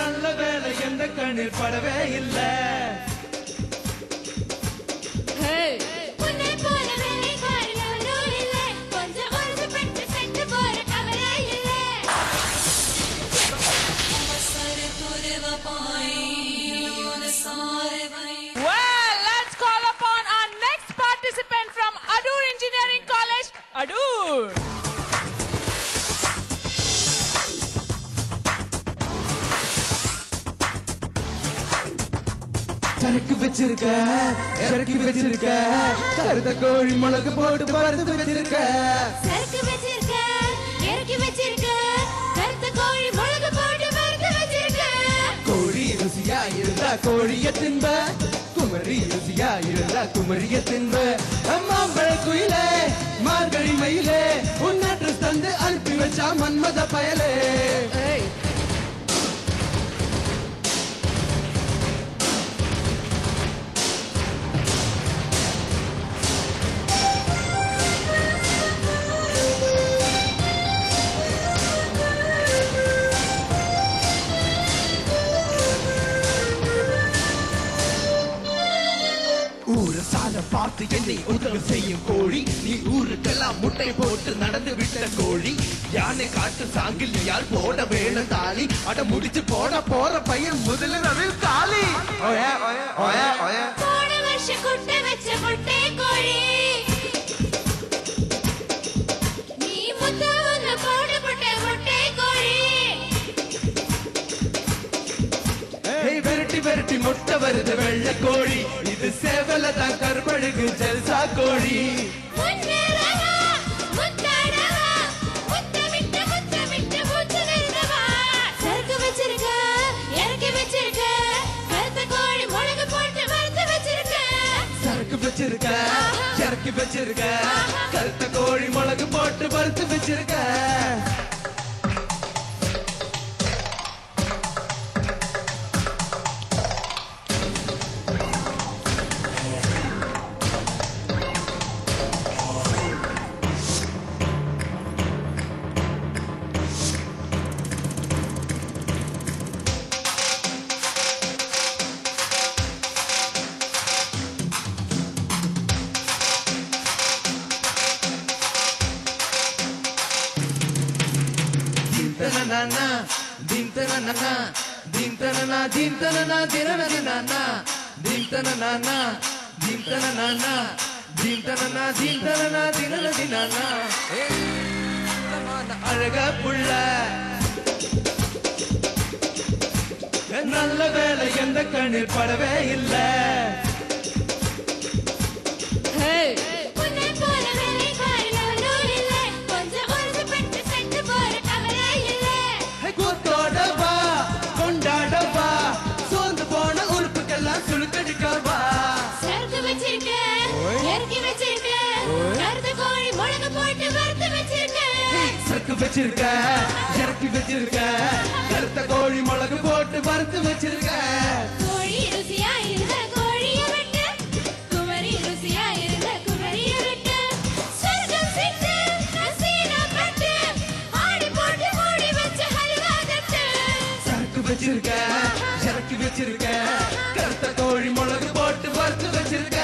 நல்ல வேலை எந்த கண்ணில் படவே இல்லை. Well, let's call upon our next participant from Adur Engineering College, Adur. சரக்கு வச்சிருக்க இறக்கி வச்சிருக்க கருத்த கோழி மிளகு போட்டு பறந்து வச்சிருக்க. சரக்கு வச்சிருக்க இறக்கி வச்சிருக்க கருத்த கோழி மிளகு போட்டு பறந்து வச்சிருக்க. கோழி ருசியா இருந்தா கோழிய தின்ப, குமரி ருசியா இருந்தா குமரிய தின்ப. மாம்பழ குயிலே மார்கழி மயிலே உன் அட்ரஸ் தந்து அனுப்பி வச்சா மன்மத பயலே. ஊரு சால பார்த்து என்னை உதவி செய்யும் கோழி, நீ ஊருக்கெல்லாம் முட்டை போட்டு நடந்து விட்ட கோழி. யானை காட்டு சாங்கிலியால் போட வேணும் தாலி, அட முடிச்சு போட போற பையன் முதலில் தாலி. போன வருஷம் குட்டை வச்ச முட்டை கோழி, நீ முத்த ஒன்னு போட முட்டை முட்டை கோழி. விரட்டி விரட்டி முட்டை வருது வெள்ளை கோழி, இது சேவல தான் கருமழுகு ஜல்சா கோழி. சரக்கு வச்சிருக்க இறக்கி வச்சிருக்க கருத்த கோழி மிளகு போட்டு வறுத்து வச்சிருக்க. சரக்கு வச்சிருக்க இறக்கி வச்சிருக்க கருத்த கோழி மிளகு போட்டு வறுத்து வச்சிருக்க. Dintanana, dintanana, dintanana, dintanana, dintanana, dintanana, dintanana, dintanana, dintanana, dintanana. அழக புள்ள நல்ல வேலை எந்த கண்ணில் படவே இல்லை. கூத்தோடவா கொண்டாடவா சோர்ந்து போன உறுப்புக்கெல்லாம் சுழுக்கடிக்கவா. சரக்கு வச்சிருக்க இறக்கி வச்சிருக்க கருத்த கோழி மிளகு போட்டு வறுத்து வச்சிருக்க. சரக்கு வச்சிருக்க இறக்கி வச்சிருக்க கருத்த கோழி மிளகு போட்டு வறுத்து வச்சிருக்க. கோழி ருசியா இருந்த கோழிய விட்டு குமரி ருசியா இருந்த குமரிய விட்டு சொர்க்கம் சிட்டு நசீனா பட்டு ஆடி போட்டு மூடி வச்ச ஹல்வா தட்டு. சரக்கு வச்சிருக்க இறக்கி வச்சிருக்க கருத்த கோழி மிளகு போட்டு வறுத்து வச்சிருக்க.